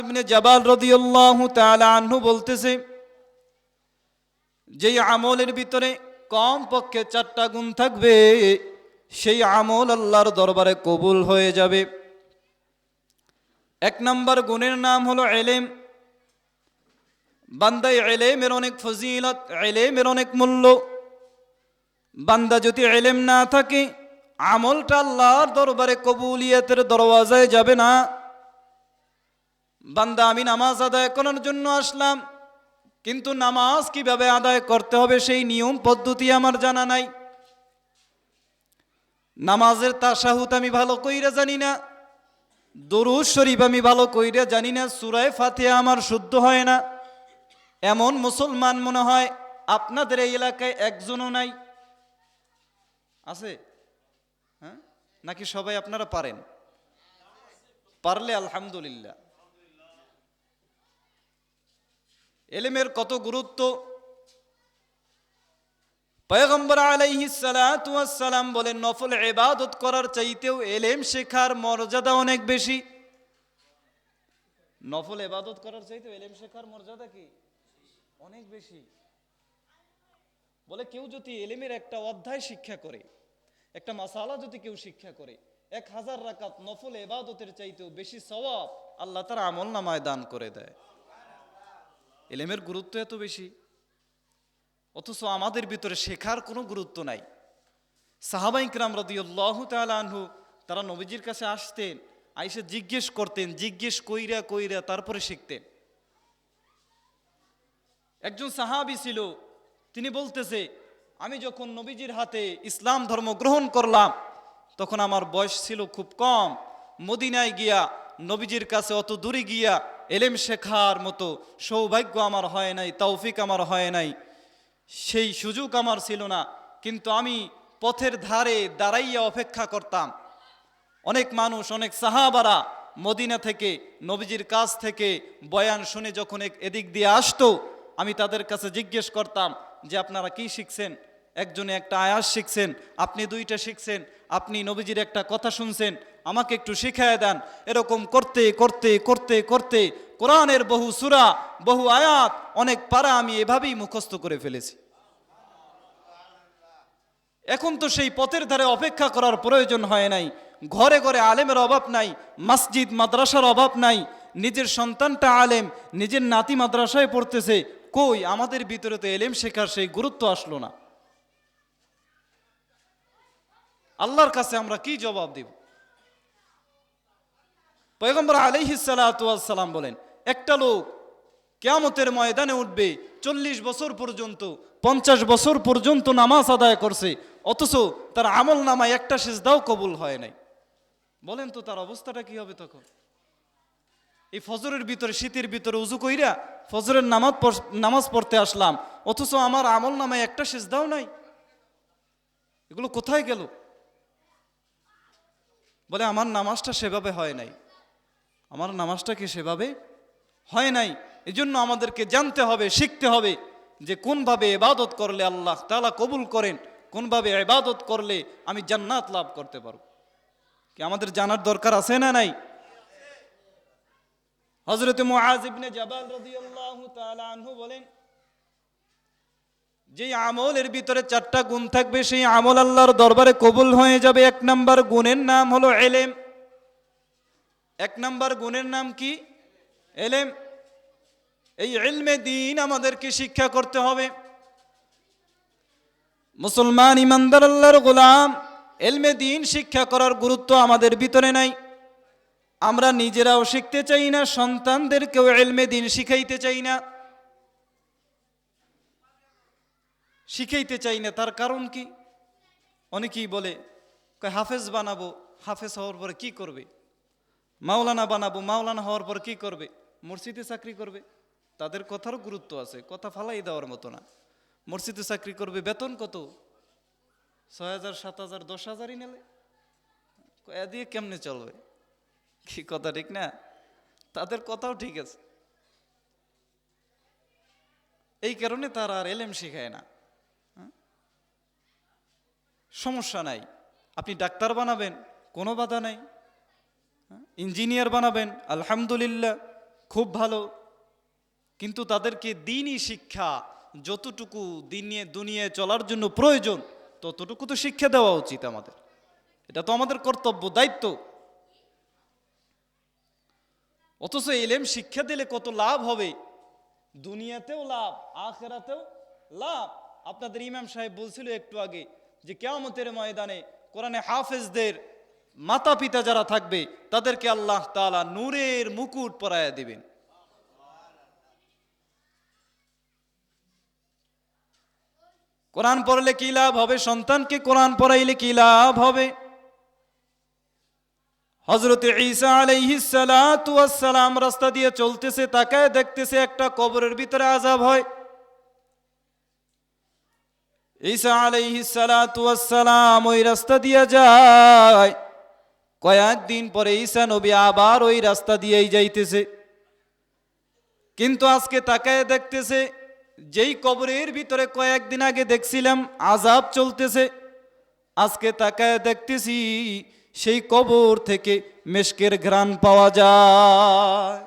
ইবনে জাবাল রাদিয়াল্লাহু তাআলা আনহু বলতেছে, যেই আমলের ভিতরে কম পক্ষে 4টা গুণ থাকবে সেই আমল আল্লাহর দরবারে কবুল হয়ে যাবে। 1 নম্বর গুণের নাম হলো ইলম। বান্দায় ইলমের অনেক ফজিলত, ইলমের অনেক মূল্য। বান্দা যদি ইলম না থাকে, আমলটা আল্লাহর দরবারে কবুলিয়তের দরওয়াজায় যাবে না। বান্দা, আমি নামাজ আদায় করার জন্য আসলাম, কিন্তু নামাজ কিভাবে আদায় করতে হবে সেই নিয়ম পদ্ধতি আমার জানা নাই। নামাজের তাশাহুদ আমি ভালো কইরা জানি না, দরুদ শরীফ আমি ভালো কইরা জানি না, সূরা ফাতিহা আমার শুদ্ধ হয় না। এমন মুসলমান মনে হয় আপনাদের এই এলাকায় একজনও নাই। আছে? হ্যাঁ, নাকি সবাই আপনারা পারেন? পারলে আলহামদুলিল্লাহ। ইলমের কত গুরুত্ব! পয়গম্বর আলাইহিস সালাতু ওয়াস সালাম বলেন, নফল ইবাদত করার চাইতেও ইলম শেখার মর্যাদা অনেক বেশি। নফল ইবাদত করার চাইতেও ইলম শেখার মর্যাদা কি অনেক বেশি। বলে, কেউ যদি ইলমের একটা অধ্যায় শিক্ষা করে, একটা মাসালা যদি কেউ শিক্ষা করে, 1000 রাকাত নফল ইবাদতের চাইতেও বেশি সওয়াব আল্লাহ তার আমলনামায় দান করে দেয়। ইলমের গুরুত্ব এত বেশি, অথচ আমাদের ভিতরে শেখার কোনো গুরুত্ব নাই। সাহাবায়ে কিরাম রাদিয়াল্লাহু তাআলা আনহু তারা নবীজির কাছে আসতেন, আইসা জিজ্ঞেস করতেন, জিজ্ঞেস কইরা কইরা তারপরে শিখতেন। একজন সাহাবী ছিল, তিনি বলতেছে, আমি যখন নবীজির হাতে ইসলাম ধর্ম গ্রহণ করলাম তখন আমার বয়স ছিল খুব কম। মদিনায় গিয়া নবীজির কাছে অত দূরে গিয়া ইলম শেখার মতো সৌভাগ্য আমার হয় নাই, তৌফিক আমার হয় নাই, সেই সুযোগ আমার ছিল না। কিন্তু আমি পথের ধারে দাঁড়াইয়া অপেক্ষা করতাম। অনেক মানুষ, অনেক সাহাবারা মদিনা থেকে নবীজির কাছ থেকে বয়ান শুনে যখন এদিক দিয়ে আসতো, আমি তাদের কাছে জিজ্ঞেস করতাম যে আপনারা কি শিখছেন? একজনে একটা আয়াত শিখছেন, আপনি 2টা শিখছেন, আপনি নবীজির একটা কথা শুনছেন, আমাকে একটু শিখায় দেন। এরকম করতে করতে করতে করতে কোরআনের বহু সূরা, বহু আয়াত, অনেক পারা আমি এভাবেই মুখস্থ করে ফেলেছি। এখন তো সেই পথের ধারে অপেক্ষা করার প্রয়োজন হয় নাই। ঘরে ঘরে আলেমের অভাব নাই, মসজিদ মাদ্রাসার অভাব নাই। নিজের সন্তানটা আলেম, নিজের নাতি মাদ্রাসায় পড়তেছে। কই আমাদের ভিতরে তো ইলম শেখার সেই গুরুত্ব আসলো না। আল্লাহর কাছে আমরা কি জবাব দেব? পয়গম্বর আলাইহিস সালাতু ওয়াস সালাম বলেন, একটা লোক কিয়ামতের ময়দানে উঠবে, 40 বছর পর্যন্ত, 50 বছর পর্যন্ত নামাজ আদায় করছে, অথচ তার আমল নামায় একটা সিজদাও কবুল হয় নাই। বলেন তো তার অবস্থাটা কি হবে তখন? এই ফজরের ভিতরে, শীতের ভিতরে উজু কইরা ফজরের নামাজ পড়তে আসলাম, অথচ আমার আমল নামায় একটা সিজদাও নাই। এগুলো কোথায় গেল? বলে, আমার নামাজটা সেভাবে হয় নাই। আমার নামাজটা কি সেভাবে হয় নাই? এজন্য আমাদেরকে জানতে হবে, শিখতে হবে যে কোনভাবে ইবাদত করলে আল্লাহ তাআলা কবুল করেন, কোনভাবে ইবাদত করলে আমি জান্নাত লাভ করতে পারব। কি আমাদের জানার দরকার আছে না নাই? হযরত মুআয ইবনে জাবাল রাদিয়াল্লাহু তাআলা আনহু বলেন, যে আমলের ভিতরে 4টা গুণ থাকবে সেই আমল আল্লাহর দরবারে কবুল হয়ে যাবে। 1 নম্বর গুণের নাম হলো ইলম। 1 নম্বর গুণের নাম কি? ইলম। এই ইলমে দ্বীন আমাদেরকে শিক্ষা করতে হবে। মুসলমান ইমানদার আল্লাহর গোলাম, ইলমে দ্বীন শিক্ষা করার গুরুত্ব আমাদের ভিতরে নাই। আমরা নিজেরাও শিখতে চাই না, সন্তানদেরকেও ইলমে দ্বীন শিখাইতে চাই না। শিখাইতে চাই না, তার কারণ কি? অনেকেই বলে, হাফেজ বানাবো, হাফেজ হওয়ার পরে কি করবে? মাওলানা বানাবো, মাওলানা হওয়ার পর কি করবে? মসজিদে চাকরি করবে। তাদের কথারও গুরুত্ব আছে, কথা ফালাই দেওয়ার মতো না। মসজিদে চাকরি করবে, বেতন কত? 6000, 7000, 10,000ই নেলে এ দিয়ে কেমনে চলবে? কি কথা ঠিক না? তাদের কথাও ঠিক আছে। এই কারণে তারা আর ইলম শিখায় না। সমস্যা নাই, আপনি ডাক্তার বানাবেন, কোনো বাধা নাই। ইঞ্জিনিয়ার বানাবেন, আলহামদুলিল্লাহ, খুব ভালো, কিন্তু তাদেরকে দ্বীনি শিক্ষা যতটুকু দুনিয়ায় চলার জন্য প্রয়োজন ততটুকু তো শিক্ষা দেওয়া উচিত আমাদের। এটা তো আমাদের কর্তব্য, দায়িত্ব। অথচ ইলম শিক্ষা দিলে কত লাভ হবে, দুনিয়াতেও লাভ, আখিরাতেও লাভ। আপনাদের ইমাম সাহেব বলছিল একটু আগে যে কিয়ামতের ময়দানে কোরআনে হাফেজদের মাতা পিতা যারা থাকবে তাদেরকে আল্লাহ তাআলা নূরের মুকুট পরায়া দিবেন। কোরআন পড়লে কি লাভ হবে? সন্তানকে কোরআন পড়াইলে কি লাভ হবে? হযরত ঈসা আলাইহিস সালাতু ওয়াস সালাম রাস্তা দিয়ে চলতেছে, তাকায় দেখতেছে একটা কবরের ভিতরে আযাব হয়। ঈসা আলাইহিস সালাতু ওয়াস সালাম ওই রাস্তা দিয়ে যায়। কয়েকদিন পরে ঈসা নবী আবার ওই রাস্তা দিয়েই যাইতেছে, কিন্তু আজকে তাকায় দেখতেছে যেই কবরের ভিতরে কয়েকদিন আগে দেখছিলাম আযাব চলতেছে, আজকে তাকায় দেখতেছি সেই কবর থেকে মিশকের ঘ্রাণ পাওয়া যায়।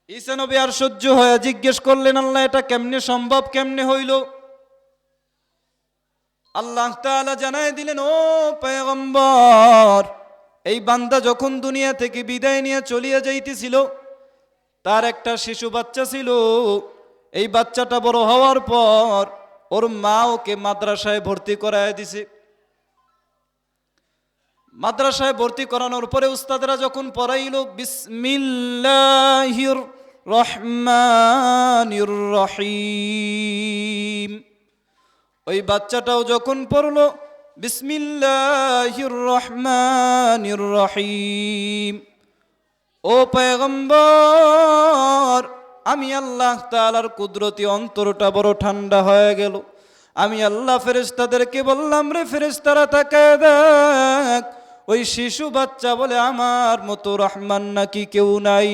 ঈসা নবী আর সহ্য হয়ে জিজ্ঞেস করলেন, আল্লাহ এটা কেমনে সম্ভব, কেমনে হইল? আল্লাহ তাআলা জানায় দিলেন, ও পয়গম্বর, এই বান্দা যখন দুনিয়া থেকে বিদায় নিয়ে চলিয়া যাইতেছিল তার একটা শিশু বাচ্চা ছিল। এই বাচ্চাটা বড় হওয়ার পর ওর মা ওকে মাদ্রাসায় ভর্তি করায় দিছে। মাদ্রাসায় ভর্তি করানোর পরে উস্তাদরা যখন পড়াইল বিসমিল্লাহির রহমানির রহিম, ওই বাচ্চাটাও যখন পড়ল বিসমিল্লাহির রহমানির রহিম, ও পয়গম্বর, আমি আল্লাহ তাআলার কুদরতি অন্তরটা বড় ঠান্ডা হয়ে গেল। আমি আল্লাহ ফেরেশতাদেরকে বললাম, রে ফেরেশতারা তাকায় দেখ, ওই শিশু বাচ্চা বলে আমার মতো রহমান নাকি কেউ নাই।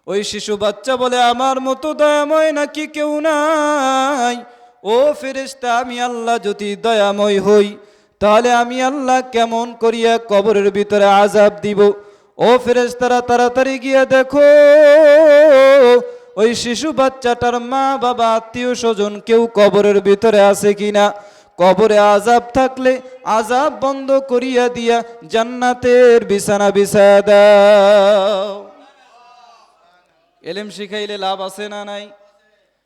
ওই শিশু বাচ্চা বলে আমার মতো দয়াময় নাকি কেউ নাই। ও ফেরেশতা, আমি আল্লাহ যদি দয়াময় হই তাহলে আমি আল্লাহ কেমন করিয়া কবরের ভিতরে আযাব দিব? ও ফেরেশতারা তাড়াতাড়ি গিয়ে দেখো ওই শিশু বাচ্চাটার মা বাবা আত্মীয় স্বজন কেউ কবরের ভিতরে আছে কিনা। কবরে আযাব থাকলে আযাব বন্ধ করিয়া দিয়া জান্নাতের বিছানা বিছায়া দাও। ইলম শিখাইলে লাভ আছে না নাই?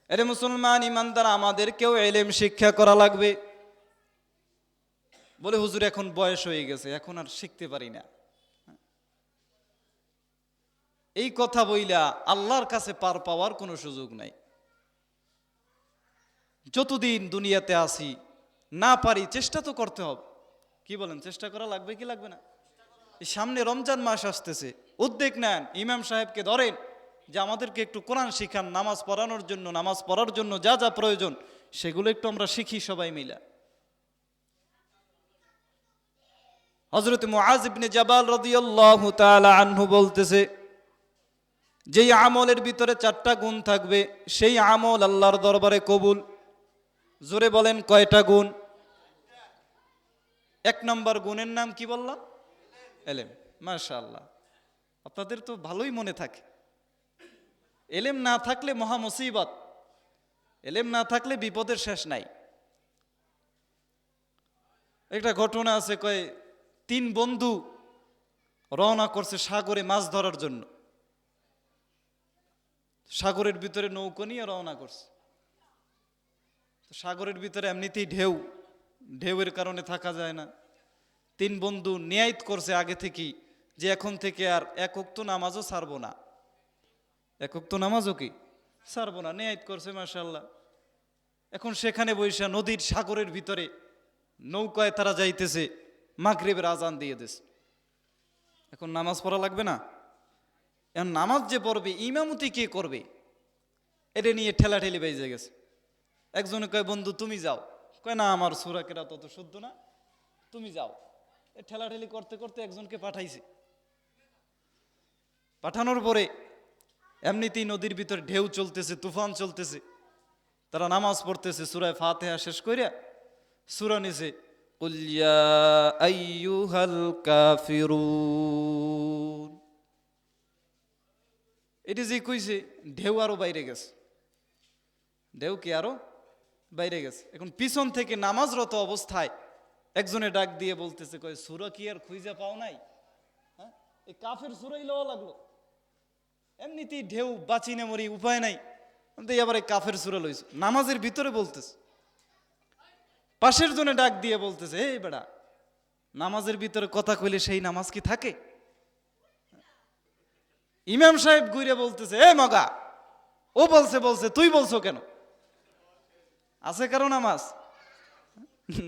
আরে মুসলমান ইমানদার, আমাদেরকেও ইলম শিক্ষা করা লাগবে। বলে হুজুর এখন বয়স হয়ে গেছে, এখন আর শিখতে পারি না। এই কথা বইলা আল্লাহর কাছে পার পাওয়ার কোনো সুযোগ নাই। যতদিন দুনিয়াতে আসি না পারি চেষ্টা তো করতে হবে। কি বলেন, চেষ্টা করা লাগবে কি লাগবে না? এই সামনে রমজান মাস আসতেছে, উদ্যোগ নেন, ইমাম সাহেবকে ধরেন যে আমাদেরকে একটু কোরআন শিখান, নামাজ পড়ার জন্য যা যা প্রয়োজন সেগুলো একটু আমরা শিখি সবাই মিলা। হযরত মুআজ ইবনে জাবাল রাদিয়াল্লাহু তাআলা আনহু বলতেছে, যেই আমলের ভিতরে 4টা গুণ থাকবে সেই আমল আল্লাহর দরবারে কবুল। জোরে বলেন কয়টা গুণ? 1 নম্বর গুণের নাম কি বললাম? ইলম। মাশাআল্লাহ, আপনাদের তো ভালোই মনে থাকে। ইলম না থাকলে মহা মুসিবত, ইলম না থাকলে বিপদের শেষ নাই। একটা ঘটনা আছে, কয় 3 বন্ধু রওনা করছে সাগরে মাছ ধরার জন্য। সাগরের ভিতরে নৌকো নিয়ে রওনা করছে। সাগরের ভিতরে এমনিতেই ঢেউয়ের কারণে থাকা যায় না। 3 বন্ধু নিয়াত করছে আগে থেকেই যে এখন থেকে আর 1 ওয়াক্ত নামাজও ছাড়বো না। 1 ওয়াক্ত নামাজও কি ছাড়বো না, নিয়াত করছে। মাশাআল্লাহ। এখন সেখানে বৈশা নদীর সাগরের ভিতরে নৌকায় তারা যাইতেছে, মাগরিবের আজান দিয়ে দিছে। এখন নামাজ পড়া লাগবে না? এখন নামাজ যে পড়বে ইমামতি কে করবে এটা নিয়ে ঠেলাঠেলি বেজে গেছে। একজনে কয়, বন্ধু তুমি যাও। কয়, না আমার সূরা কেরাত তত শুদ্ধ না, তুমি যাও। ঠেলাঠেলি করতে করতে একজনকে পাঠাইছে। পাঠানোর পরে এমনিতেই নদীর ভিতরে ঢেউ চলতেছে, তুফান চলতেছে, তারা নামাজ পড়তেছে। সূরা ফাতিহা শেষ কইরা সূরা নিচে কুল ইয়া আইয়ুহাল কাফিরুন। এটি যে কইছে ঢেউ আরো বাইরে গেছে, ঢেউ কি আরো বাইরে গেছে। এখন পিছন থেকে নামাজরত অবস্থায় একজনে ডাক দিয়ে বলতেছে, কয় সূরা কি আর খুঁজে পাও নাই? হ্যাঁ, এই কাফের সূরাই লওয়া লাগলো, এমনিতেই ঢেউ বাঁচি না মরি, উপায় নাই, আবার এই কাফের সূরা লইছ। নামাজের ভিতরে বলতেছে। পাশের জনে ডাক দিয়ে বলতেছে, এই বেড়া, নামাজের ভিতরে কথা কইলে সেই নামাজ কি থাকে? ইমাম সাহেব ঘুরে বলতেছে, এ মগা, ও বলছে বলছে তুই বলছো কেন? আছে কারো নামাজ?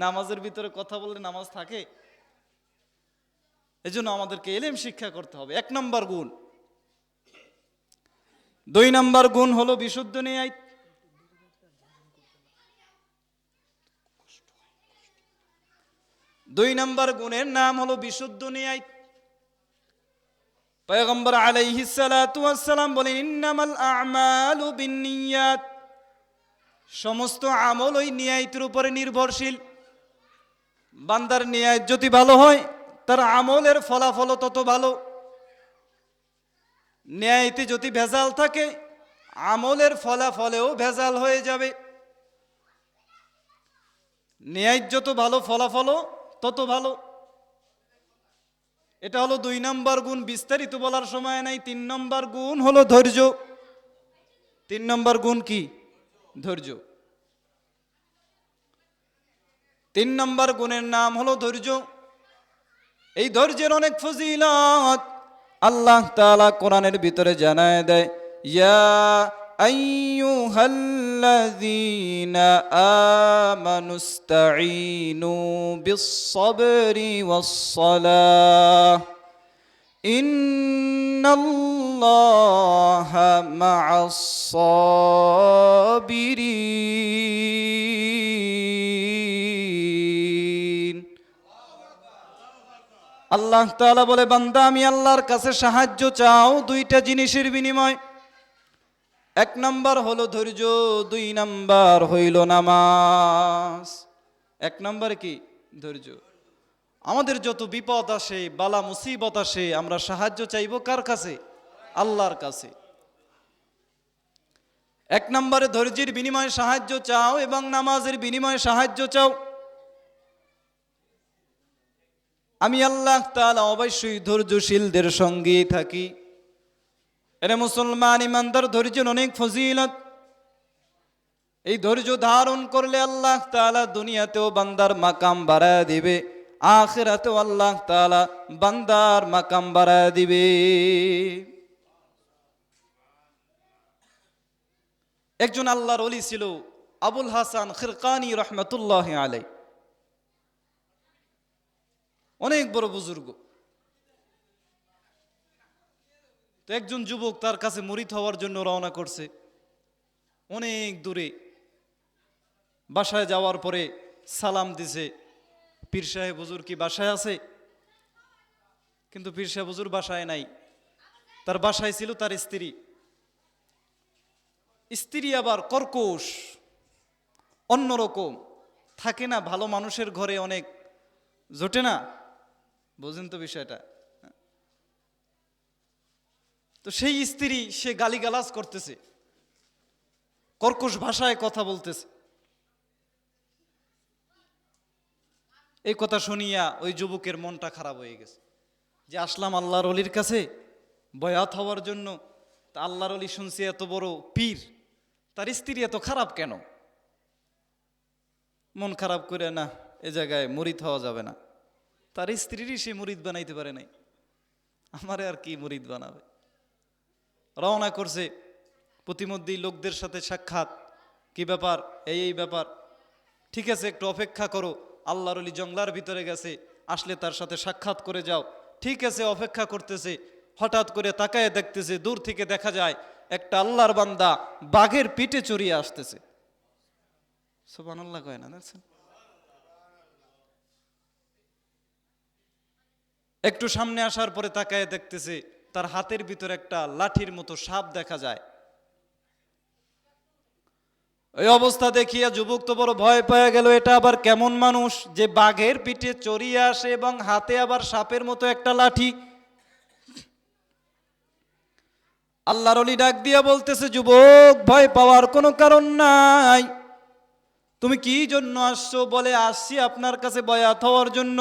নামাজের ভিতরে কথা বললে নামাজ থাকে? এজন্য আমাদেরকে ইলম শিক্ষা করতে হবে। 1 নম্বর গুণ। 2 নম্বর গুণ হলো বিশুদ্ধ নিয়ত। 2 নম্বর গুণের নাম হলো বিশুদ্ধ নিয়ত। পয়গম্বর আলাইহিস সালাতু ওয়াস সালাম বলেন, ইন্নামাল আ'মালু বিন্নিয়াত, সমস্ত আমল ওই নিয়তের উপরে নির্ভরশীল। বান্দার নিয়ত যদি ভালো হয়, তার আমলের ফলাফল তত ভালো। নিয়তে যদি ভেজাল থাকে, আমলের ফলাফলেও ভেজাল হয়ে যাবে। নিয়ত যত ভালো, ফলাফলও তত ভালো। এটা হলো 2 নম্বর গুণ। বিস্তারিত বলার সময় নাই। 3 নম্বর গুণ হলো ধৈর্য। 3 নম্বর গুণ কি? ধৈর্য। 3 নম্বর গুণের নাম হলো ধৈর্য। এই ধৈর্যের অনেক ফজিলত আল্লাহ তাআলা কোরআনের ভিতরে জানায় দেয়। ইয়া আইয়ুহাল্লাযীনা আমানুস্তাঈনু বিস-সাবরি ওয়াস-সালাহ ইন্নাল্লাহা মা'আস-সাবিরিন। আল্লাহ তাআলা বলে, বান্দা আমি আল্লাহর কাছে সাহায্য চাও 2টা জিনিসের বিনিময়। 1 নম্বর হলো ধৈর্য, 2 নম্বর হইল নামাজ। 1 নম্বর কি? ধৈর্য। আমাদের যত বিপদ আসে, বালা মুসিবত আসে, আমরা সাহায্য চাইব কার কাছে? আল্লাহর কাছে। 1 নম্বরে ধৈর্যের বিনিময়ে সাহায্য চাও এবং নামাজের বিনিময়ে সাহায্য চাও। আমি আল্লাহ তাআলা অবশ্যই ধৈর্যশীলদের সঙ্গেই থাকি। এরে মুসলমান ইমানদার, ধৈর্যের অনেক ফজিলত। এই ধৈর্য ধারণ করলে আল্লাহ তাআলা দুনিয়াতেও বান্দার মাকাম বাড়ায় দিবে, আখিরাতেও আল্লাহ তাআলা বান্দার মাকাম বাড়ায় দিবে। একজন আল্লাহর ওলি ছিল আবুল হাসান খিরকানি রহমাতুল্লাহি আলাইহি। অনেক বড় বুজুর্গ। তো একজন যুবক তার কাছে মুরিদ হওয়ার জন্য রওনা করছে। অনেক দূরে বাসায় যাওয়ার পরে সালাম দিছে, পীর সাহেব হুজুর কি বাসায় আছে? কিন্তু পীর সাহেব হুজুর বাসায় নাই। তার বাসায় ছিল তার স্ত্রী। স্ত্রী আবার কর্কশ, অন্যরকম থাকে না, ভালো মানুষের ঘরে অনেক জোটে না, বোঝেন তো বিষয়টা। তো সেই স্ত্রী, সে গালিগালাজ করতেছে, কর্কশ ভাষায় কথা বলতেছে। এই কথা শুনিয়া ওই যুবকের মনটা খারাপ হয়ে গেছে, যে আসলাম আল্লাহর ওলির কাছে বয়াত হওয়ার জন্য, তা আল্লাহর ওলি শুনছি এত বড় পীর, তার স্ত্রী এত খারাপ কেন? মন খারাপ করে, না, এ জায়গায় মুরিদ হওয়া যাবে না। তার স্ত্রীরই সে মুরিদ বানাইতে পারে নাই, আমারে আর কি মুরিদ বানাবে। রওনা করছে। প্রতিমধ্যেই লোকদের সাথে সাক্ষাৎ, কি ব্যাপার, এই ব্যাপার, ঠিক আছে একটু অপেক্ষা করো, আল্লাহর ওলি জঙ্গলার ভিতরে গেছে, আসলে তার সাথে সাক্ষাৎ করে যাও। ঠিক আছে, অপেক্ষা করতেছে। হঠাৎ করে তাকায় দেখতেছে, দূর থেকে দেখা যায় একটা আল্লাহর বান্দা বাঘের পিঠে চড়িয়ে আসতেছে। সুবহানাল্লাহ কয় না? দেখছেন? একটু সামনে আসার পরে তাকায় দেখতেছে তার হাতের ভিতরে একটা লাঠির মতো সাপ দেখা যায়। ওই অবস্থা দেখিয়া যুবক তো বড় ভয় পেয়ে গেল, এটা আবার কেমন মানুষ যে বাঘের পিঠে চড়িয়ে আসে এবং হাতে আবার সাপের মতো একটা লাঠি। আল্লাহর ওলি ডাক দিয়া বলতেছে, যুবক ভয় পাওয়ার কোনো কারণ নাই, তুমি কি জন্য আসছো? বলে, আসছি আপনার কাছে বয়াত হওয়ার জন্য,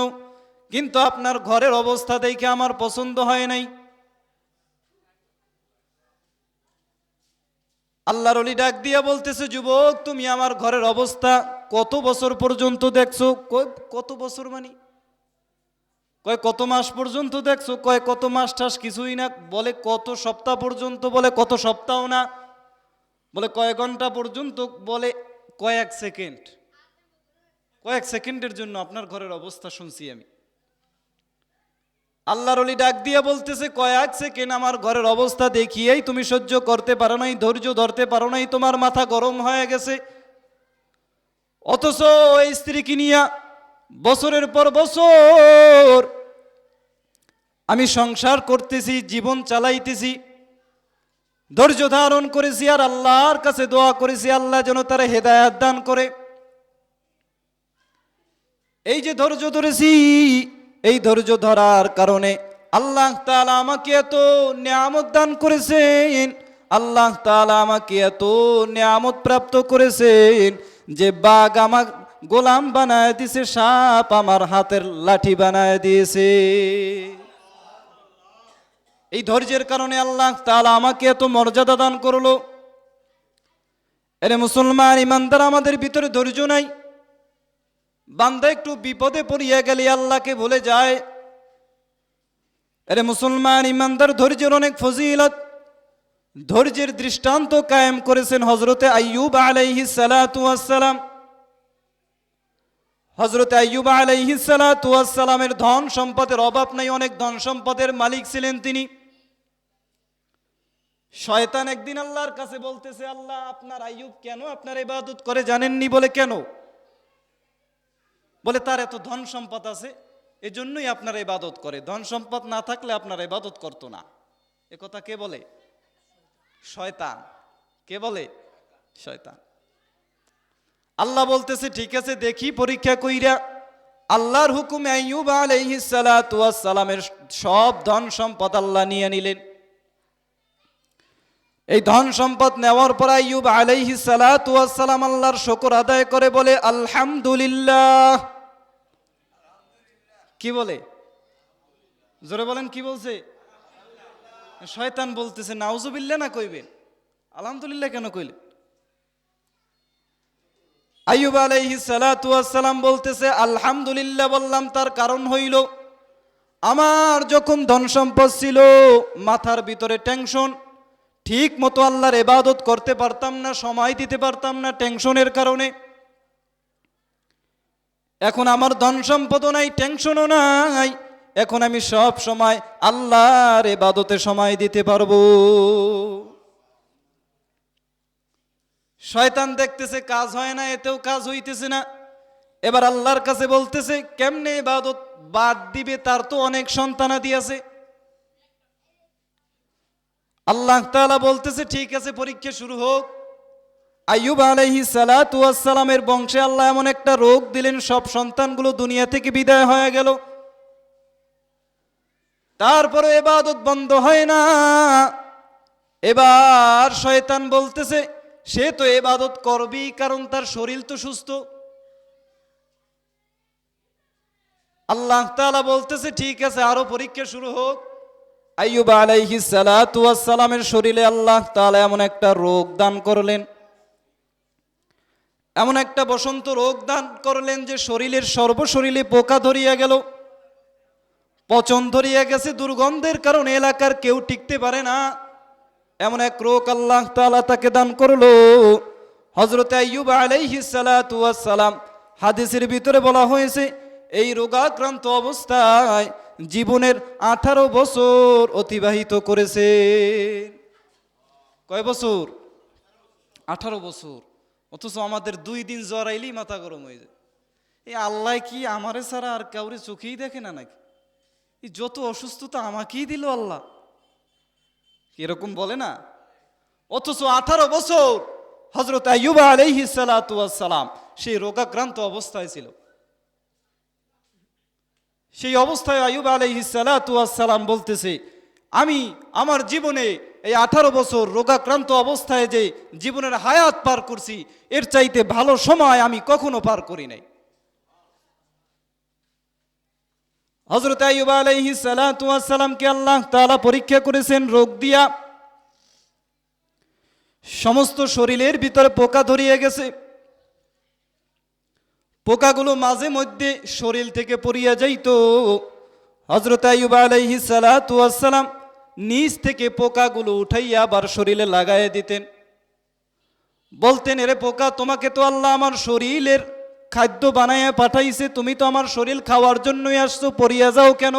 কিন্তু আপনার ঘরের অবস্থা দেখে আমার পছন্দ হয় নাই। আল্লাহর ওলি ডাক দিয়া বলতেছে, যুবক তুমি আমার ঘরের অবস্থা কত বছর পর্যন্ত দেখছো? কত বছর মানে? কয় কত মাস পর্যন্ত দেখছো? কয় কত মাস টাস কিছুই না। বলে কত সপ্তাহ পর্যন্ত? বলে কত সপ্তাহ না। বলে কয়েক ঘন্টা পর্যন্ত? বলে কয়েক সেকেন্ড। কয়েক সেকেন্ডের জন্য আপনার ঘরের অবস্থা শুনছি আমি। আল্লাহর ওলি ডাক দিয়ে বলতেছে, কয়েক সেকেন্ড আমার ঘরের অবস্থা দেখিয়েই তুমি সহ্য করতে পারো নাই, ধৈর্য ধরতে পারো নাই, তোমার মাথা গরম হয়ে গেছে। অথচ এই স্ত্রীকে নিয়া বছরের পর বছর আমি সংসার করতেছি, জীবন চালাইতেছি, ধৈর্য ধারণ করেছি, আর আল্লাহর কাছে দোয়া করেছি আল্লাহ যেন তারা হেদায়েত দান করে। এই যে ধৈর্য ধরেছি, এই ধৈর্য ধরার কারণে আল্লাহ তাআলা আমাকে এত নিয়ামত দান করেছেন, আল্লাহ তাআলা আমাকে এত নিয়ামত প্রাপ্ত করেছেন যে বাঘ আমার গোলাম বানায় দিয়েছে, সাপ আমার হাতের লাঠি বানায় দিয়েছে। এই ধৈর্যের কারণে আল্লাহ তাআলা আমাকে এত মর্যাদা দান করলো। এরে মুসলমান ইমানদার, আমাদের ভিতরে ধৈর্য নাই। বান্দা একটু বিপদে পড়িয়া গেলে আল্লাহকে ভুলে যায়। আরে মুসলমান ইমানদার, ধৈর্যের অনেক ফজিলত, ধৈর্যের দৃষ্টান্ত কায়েম করেছেন হযরতে আইয়ুব আলাইহিস সালাতু ওয়াস সালাম। হযরতে আইয়ুব আলাইহিস সালাতু ওয়াস সালামের ধন সম্পদের অভাব নাই, অনেক ধন সম্পদের মালিক ছিলেন তিনি। শয়তান একদিন আল্লাহর কাছে বলতেছে, আল্লাহ আপনার আইয়ুব কেন আপনার ইবাদত করে জানেননি? বলে কেন? বলে তার এত ধন সম্পদ আছে, এজন্যই আপনার ইবাদত করে, ধন সম্পদ না থাকলে আপনার ইবাদত করতো না। এ কথা কে বলে? শয়তান। কে বলে? শয়তান। আল্লাহ বলতেছে, ঠিক আছে দেখি পরীক্ষা কইরা। আল্লাহর হুকুমে আইয়ুব আলাইহিস সালাতু ওয়াস সালামের সব ধন সম্পদ আল্লাহ নিয়ে নিলেন। এই ধন সম্পদ নেওয়ার পর আইয়ুব আলাইহিস সালাতু ওয়াস সালাম আল্লাহর শুকর আদায় করে বলে, আলহামদুলিল্লাহ। কি বলে? জোরে বলেন, কি বলছে? শয়তান বলতেছে নাউজুবিল্লাহ না কইবেন? আলহামদুলিল্লাহ কেন কইলেন? আইয়ুব আলাইহিস সালাতু ওয়াস সালাম বলতেছে, আলহামদুলিল্লাহ বললাম তার কারণ হইল, আমার যখন ধন সম্পদ ছিল মাথার ভিতরে টেনশন, ঠিক মতো আল্লাহর ইবাদত করতে পারতাম না, সময় দিতে পারতাম না টেনশনের কারণে। এখন আমার ধন সম্পদও নাই, টেনশনও নাই, এখন আমি সব সময় আল্লাহর ইবাদতে সময় দিতে পারবো। শয়তান দেখতেছে কাজ হয় না, এতেও কাজ হইতেছে না। এবার আল্লাহর কাছে বলতেছে, কেমনে ইবাদত বাদ দিবে? তার তো অনেক সন্তানাদি আছে। আল্লাহ তাআলা বলতেছে, ঠিক আছে পরীক্ষা শুরু হোক। আইয়ুব আলাইহিস সালাতু ওয়াস সালামের বংশে আল্লাহ এমন একটা রোগ দিলেন, সব সন্তানগুলো দুনিয়া থেকে বিদায় হয়ে গেল। তারপরে ইবাদত বন্ধ হয় না। এবার শয়তান বলতেছে, সে তো ইবাদত করবেই, কারণ তার শরীর তো সুস্থ। আল্লাহ তাআলা বলতেছে, ঠিক আছে আরো পরীক্ষা শুরু হোক। আইয়ুব আলাইহিস সালাতু ওয়াস সালামের শরীরে আল্লাহ তাআলা এমন একটা রোগ দান করলেন, এমন একটা বসন্ত রোগ দান করলেন যে শরীরের সর্বশরীরে পোকা ধরিয়া গেল, পচন ধরিয়া গেছে, দুর্গন্ধের কারণে এলাকার কেউ টিকতে পারে না। এমন এক রোগ আল্লাহ তাআলা তাকে দান করলো। হযরত আইয়ুব আলাইহিস সালাতু ওয়াস সালাম, হাদিসের ভিতরে বলা হয়েছে, এই রোগাক্রান্ত অবস্থায় জীবনের 18 বছর অতিবাহিত করেছে। কয় বছর? 18 বছর। অথচ আমাদের 2 দিন জ্বর আইলেই মাথা গরম হয়ে যায়। এই আল্লাহ কি আমারে ছাড়া আর কাউরে চোখেই দেখে না নাকি? এই যত অসুস্থতা আমাকেই দিল আল্লাহ, এরকম বলে না? অথচ 18 বছর হযরত আইয়ুব আলাইহিস সালাতু ওয়াস সালাম সেই রোগাক্রান্ত অবস্থায় ছিল। সেই অবস্থায় আইয়ুব আলাইহিস সালাতু ওয়াস সালাম বলতেছে, আমি আমার জীবনে এই 18 বছর রোগাক্রান্ত অবস্থায় যে জীবনের হায়াত পার করছি, এর চাইতে ভালো সময় আমি কখনো পার করি নাই। হযরত আইয়ুব আলাইহিস সালাতু ওয়াস সালামকে আল্লাহ তাআলা পরীক্ষা করেছেন রোগ দিয়া। সমস্ত শরীরের ভিতরে পোকা ধরিয়ে গেছে। পোকাগুলো মাঝে মধ্যে শরীর থেকে পড়িয়া যাইতো। হযরত আইয়ুব আলাইহিস সালাতু ওয়াস সালাম নিজ থেকে পোকাগুলো উঠাইয়া আবার শরীরে লাগাইয়া দিতেন। বলতেন, এরে পোকা, তোমাকে তো আল্লাহ আমার শরীরের খাদ্য বানাইয়া পাঠাইছে, তুমি তো আমার শরীর খাওয়ার জন্যই আসছো, পড়িয়া যাও কেন?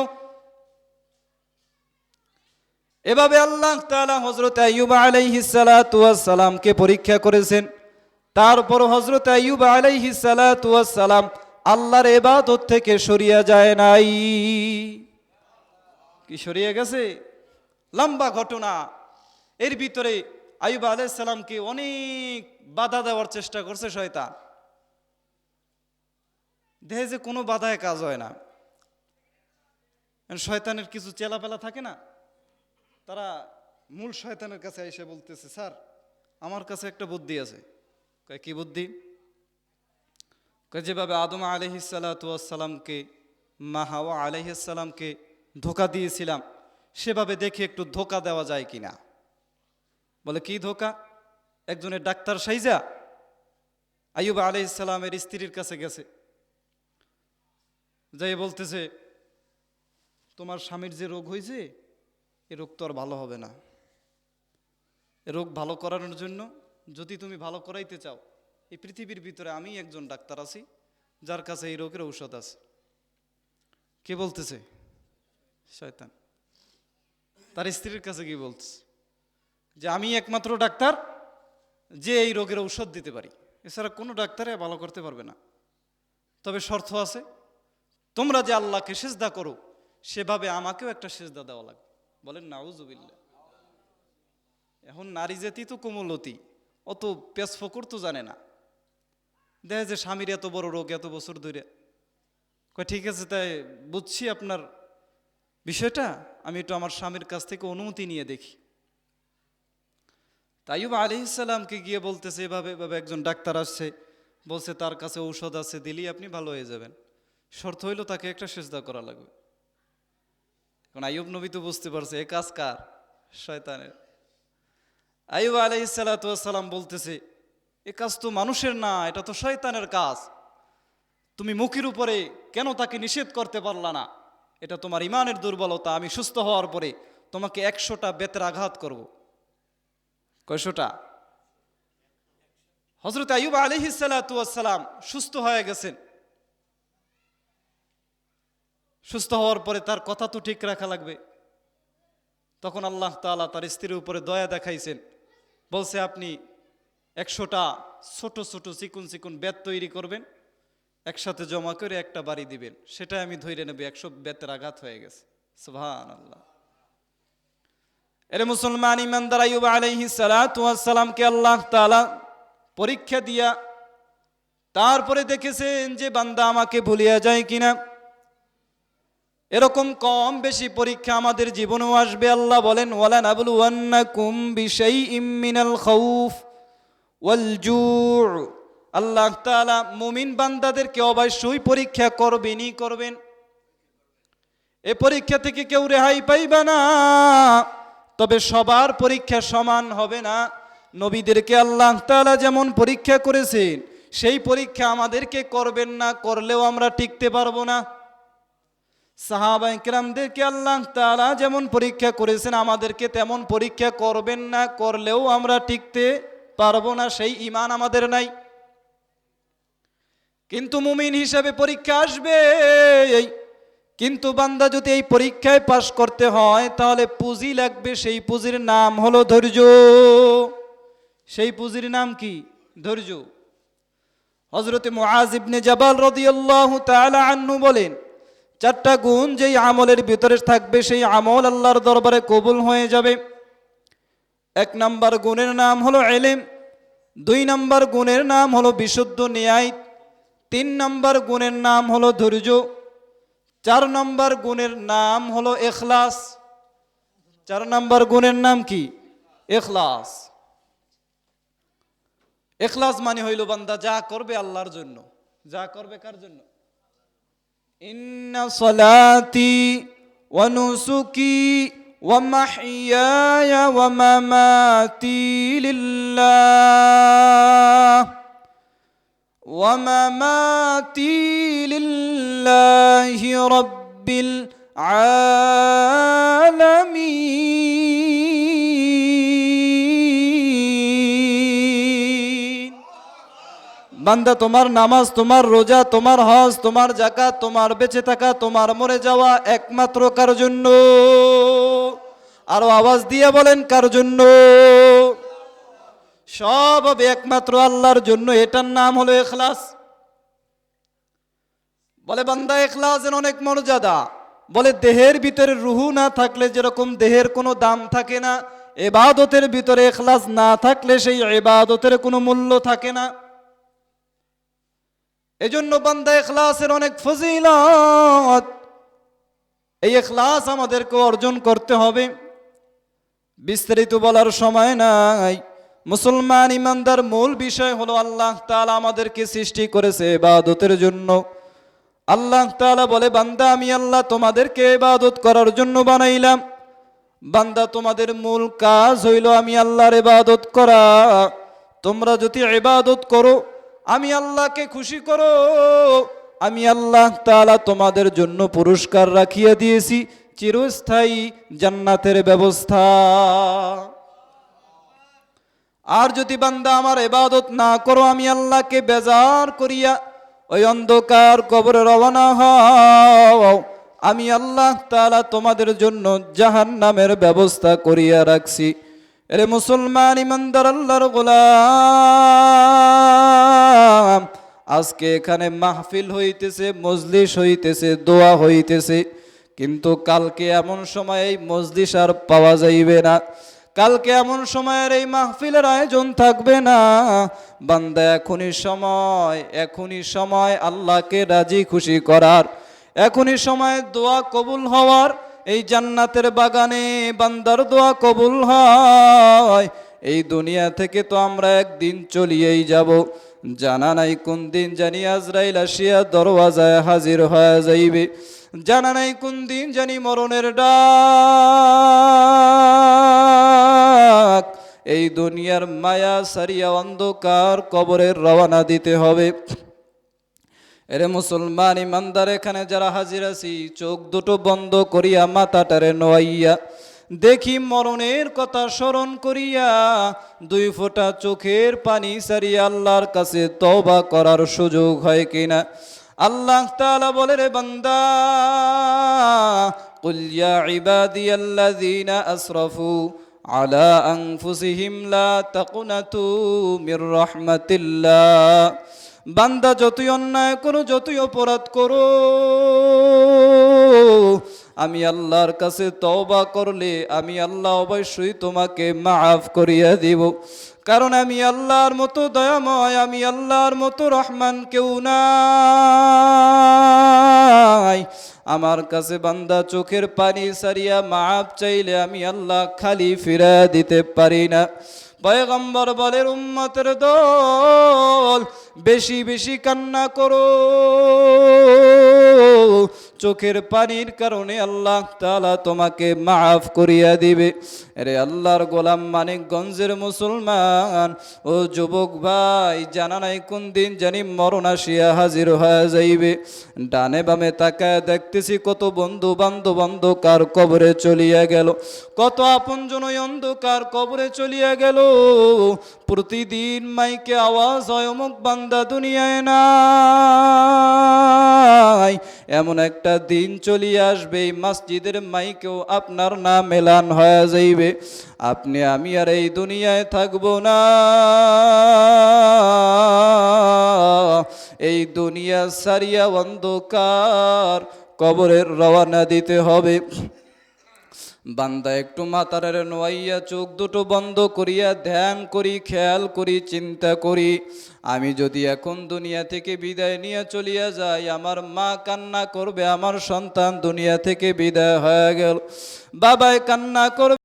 এভাবে আল্লাহ তাআলা হযরত আইয়ুব আলাইহিস সালাতু ওয়াস সালামকে পরীক্ষা করেছেন। তারপর হযরত আইয়ুব আলাইহিস সালাতু ওয়াস সালাম আল্লাহর ইবাদত থেকে সরিয়া যায় নাই। কি সরিয়ে গেছে? লম্বা ঘটনা। এর ভিতরে আইয়ুব আলাইহিস সালামকে অনেক বাধা দেওয়ার চেষ্টা করছে শয়তান। দেখে যে কোনো বাধায় কাজ হয় না। শয়তানের কিছু চেলাপেলা থাকে না, তারা মূল শয়তানের কাছে এসে বলতেছে, স্যার আমার কাছে একটা বুদ্ধি আছে। কয়, কি বুদ্ধি? কয়, যেভাবে আদম আলাইহিস সালাতু ওয়াস সালামকে মা হাওয়া আলাইহিস সালামকে ধোঁকা দিয়েছিলাম, সেভাবে দেখে একটু ধোঁকা দেওয়া যায় কিনা। বলে, কি ধোঁকা? একজনের ডাক্তার সাইজা আইয়ুব আলাইহিস সালামের স্ত্রীর কাছে গেছে, যাই বলতেছে, তোমার স্বামীর যে রোগ হয়েছে, এ রোগ তো আর ভালো হবে না। এ রোগ ভালো করানোর জন্য যদি তুমি ভালো করাইতে চাও, এই পৃথিবীর ভিতরে আমি একজন ডাক্তার আছি যার কাছে এই রোগের ঔষধ আছে। কে বলতেছে? শয়তান তার স্ত্রীর কাছে কি বলতেছে? যে আমি একমাত্র ডাক্তার যে এই রোগের ঔষধ দিতে পারি, এছাড়া কোনো ডাক্তারে ভালো করতে পারবে না। তবে শর্ত আছে, তোমরা যে আল্লাহকে সিজদা করো সেভাবে আমাকেও একটা সিজদা দেওয়া লাগবে। বলেন নাউজুবিল্লাহ। এখন নারী জাতি তো কোমলতি, অত পেশ ফকর তো জানে না। দেখে যে স্বামীর এত বড় রোগ, এত বছর ধরে। কয়, ঠিক আছে, তাই বুঝছি আপনার বিষয়টা, আমি একটু আমার স্বামীর কাছ থেকে অনুমতি নিয়ে দেখি। আইয়ুব আলাইহিস সালামকে গিয়ে বলতেছে, এভাবে এভাবে একজন ডাক্তার আসছে, বলছে তার কাছে ঔষধ আছে, দিলেই আপনি ভালো হয়ে যাবেন। শর্ত হইল তাকে একটা সিজদা করা লাগবে। এখন আইয়ুব নবী তো বুঝতে পারছে এ কাজ কার? শয়তানের। আইয়ুব আলাইহিস সালাতু ওয়াস সালাম বলতেছে, এ কাজ তো মানুষের না, এটা তো শয়তানের কাজ। তুমি মুখের উপরে কেন তাকে নিষেধ করতে পারলা না? এটা তোমার ইমানের দুর্বলতা। আমি সুস্থ হওয়ার পরে তোমাকে 100টা বেতের আঘাত করব। কয়শোটা? হযরত আইয়ুব আলাইহিস সালাতু ওয়াস সালাম সুস্থ হয়ে গেছেন। সুস্থ হওয়ার পরে তার কথা তো ঠিক রাখা লাগবে। তখন আল্লাহ তাআলা তার স্ত্রীর উপরে দয়া দেখাইছেন, বলছে, আপনি 100টা ছোট ছোট চিকুন চিকুন বেত তৈরি করবেন, একসাথে জমা করে একটা বাড়ি দিবেন, সেটা আমি ধরে নেব। 100 বেতের আঘাত হয়ে গেছে। সুবহানাল্লাহ। এর মুসলমান ইমানদার, আইয়ুব আলাইহিস সালাতু ওয়াস সালামকে আল্লাহ তাআলা পরীক্ষা দিয়া তারপরে দেখেছেন যে বান্দা আমাকে ভুলিয়া যায় কিনা। এরকম কম বেশি পরীক্ষা আমাদের জীবনেও আসবে। আল্লাহ বলেন, ওয়ালা নাবলুওয়ান্নাকুম বিশাইইম মিনাল খাউফ ওয়াল জু'। আল্লাহ তাআলা মুমিন বান্দাদেরকে অবশ্যই পরীক্ষা করবেনই করবেন। এই পরীক্ষা থেকে কেউ রেহাই পাইবে না। তবে সবার পরীক্ষা সমান হবে না। নবীদেরকে আল্লাহ তাআলা যেমন পরীক্ষা করেছেন, সেই পরীক্ষা আমাদেরকে করবেন না, করলেও আমরা টিকতে পারবো না। সাহাবায়ে কেরামদেরকে আল্লাহ তাআলা যেমন পরীক্ষা করেছেন, আমাদেরকে তেমন পরীক্ষা করবেন না, করলেও আমরা টিকতে পারবো না। সেই ঈমান আমাদের নাই। কিন্তু মুমিন হিসেবে পরীক্ষা আসবে। কিন্তু বান্দা যদি এই পরীক্ষায় পাশ করতে হয়, তাহলে পুঁজি লাগবে। সেই পুঁজির নাম হলো ধৈর্য। সেই পুঁজির নাম কি? ধৈর্য। হযরত মুআজ ইবনে জাবাল রাদিয়াল্লাহু তাআলা আনহু বলেন, 4টা গুণ যেই আমলের ভিতরে থাকবে, সেই আমল আল্লাহর দরবারে কবুল হয়ে যাবে। 1 নাম্বার গুণের নাম হলো ইলম। 2 নম্বর গুণের নাম হলো বিশুদ্ধ ন্যায়, 3 নম্বর গুণের নাম হলো ধৈর্য, 4 নম্বর গুণের নাম হলো ইখলাস। 4 নম্বর গুণের নাম কি? ইখলাস। ইখলাস মানে হইল বান্দা যা করবে আল্লাহর জন্য। যা করবে কার জন্য? ইন্না সলাতি ওয়া নুসুকি ওয়া মাহইয়ায়া ওয়া মামাতি লিল্লাহ ওয়া মামাতি লিল্লাহি রাব্বিল আলামিন। বান্দা তোমার নামাজ, তোমার রোজা, তোমার হজ, তোমার যাকাত, তোমার বেঁচে থাকা, তোমার মরে যাওয়া একমাত্র কার জন্য? আরো আওয়াজ দিয়ে বলেন কার জন্য? সব হবে একমাত্র আল্লাহর জন্য। এটার নাম হলো ইখলাস। বলে বান্দা ইখলাসের অনেক মর্যাদা। বলে দেহের ভিতরে রুহু না থাকলে যেরকম দেহের কোনো দাম থাকে না, ইবাদতের ভিতরে ইখলাস না থাকলে সেই ইবাদতের কোনো মূল্য থাকে না। এজন্য বান্দা ইখলাসের অনেক ফজিলত। এই ইখলাস আমাদেরকে অর্জন করতে হবে। বিস্তারিত বলার সময় নাই। মুসলমান ইমানদার মূল বিষয় হলো আল্লাহ তাআলা আমাদেরকে সৃষ্টি করেছে ইবাদতের জন্য। আল্লাহ তাআলা বলে বান্দা আমি আল্লাহ তোমাদেরকে ইবাদত করার জন্য বানাইলাম। বান্দা তোমাদের মূল কাজ হইল আমি আল্লাহর ইবাদত করা। তোমরা যদি ইবাদত করো, আমি আল্লাহকে খুশি করো, আমি আল্লাহ তাআলা তোমাদের জন্য পুরস্কার রাখিয়া দিয়েছি চিরস্থায়ী জান্নাতের ব্যবস্থা। আর যদি বান্দা আমার ইবাদত না করো, আমি আল্লাহকে বেজার করিয়া ওই অন্ধকার কবরে রওনা হও, আমি আল্লাহ তাআলা তোমাদের জন্য জাহান্নামের ব্যবস্থা করিয়া রাখছি। এরে মুসলমান ইমানদার আল্লাহর গোলাম, আজকে এখানে মাহফিল হইতেছে, মজলিস হইতেছে, দোয়া হইতেছে, কিন্তু কালকে এমন সময় এই মজলিস আর পাওয়া যাইবে না। কালকে এমন সময়ের এই মাহফিলের আয়োজন থাকবে না। বান্দা এখনই সময় আল্লাহকে রাজি খুশি করার, এখনই সময় দোয়া কবুল হওয়ার। এই জান্নাতের বাগানে বান্দার দোয়া কবুল হয়। এই দুনিয়া থেকে তো আমরা একদিন চলিয়েই যাব, জানা নাই কোন দিন জানি আজরাইল আসিয়া দরওয়াজায় হাজির হয়ে যাইবে, জানা নাই কোন দিন জানি মরণের ডাক। এই দুনিয়ার মায়া সারিয়া অন্ধকার কবরের রওনা দিতে হবে। এরে মুসলমান ইমানদার এখানে যারা হাজির আছি, চোখ দুটো বন্ধ করিয়া মাথাটারে নোয়াইয়া দেখি মরণের কথা স্মরণ করিয়া 2 ফোঁটা চোখের পানি সারিয়া আল্লাহর কাছে তওবা করার সুযোগ হয় কিনা। আল্লাহ তাআলা বলে রে বান্দা, কুল ইয়া ইবাদিয়াল্লাযীনা আসরাফু আলা আনফুসিহিম লা তাকুনাতু মির রাহমাতিল্লাহ। বান্দা যতই অন্যায় করো, যতই অপরাধ করো, আমি আল্লাহর কাছে তওবা করলে আমি আল্লাহ অবশ্যই তোমাকে মাফ করিয়া দিব। কারণ আমি আল্লাহর মতো দয়াময়, আমি আল্লাহর মতো রহমান কেউ নাই। আমার কাছে বান্দা চোখের পানি সারিয়া মাফ চাইলে আমি আল্লাহ খালি ফিরা দিতে পারি না। পয়গম্বর বলেন উম্মতের দল বেশি বেশি কান্না করো, চোখের পানির কারণে আল্লাহ তাআলা তোমাকে মাফ করিয়া দিবে। আরে আল্লাহর গোলাম মানিকগঞ্জের মুসলমান ও যুবক ভাই, জানা নাই কোন দিন জানি মরণ আসিয়া হাজির হয়ে যাইবে। ডানে বামে তাকায় দেখতেছি কত বন্ধু বান্ধব অন্ধকার কবরে চলিয়া গেল, কত আপনজন অন্ধকার কবরে চলিয়া গেল। প্রতিদিন মাইকে আওয়াজ হয় অমুক বান্দা দুনিয়ায় নাই। এমন একটা দিন চলিয়ে আসবে এই মসজিদের মাইকেও আপনার নাম এলান হয়ে যাইবে, আপনি আমি আর এই দুনিয়ায় থাকবো না। এই দুনিয়া সারিয়া অন্ধকার কবরের রওনা দিতে হবে। বান্দা একটু মাতারের নোয়াইয়া চোখ দুটো বন্ধ করিয়া ধ্যান করি, খেয়াল করি, চিন্তা করি, আমি যদি এখন দুনিয়া থেকে বিদায় নিয়ে চলিয়া যাই, আমার মা কান্না করবে আমার সন্তান দুনিয়া থেকে বিদায় হয়ে গেল, বাবাই কান্না করবে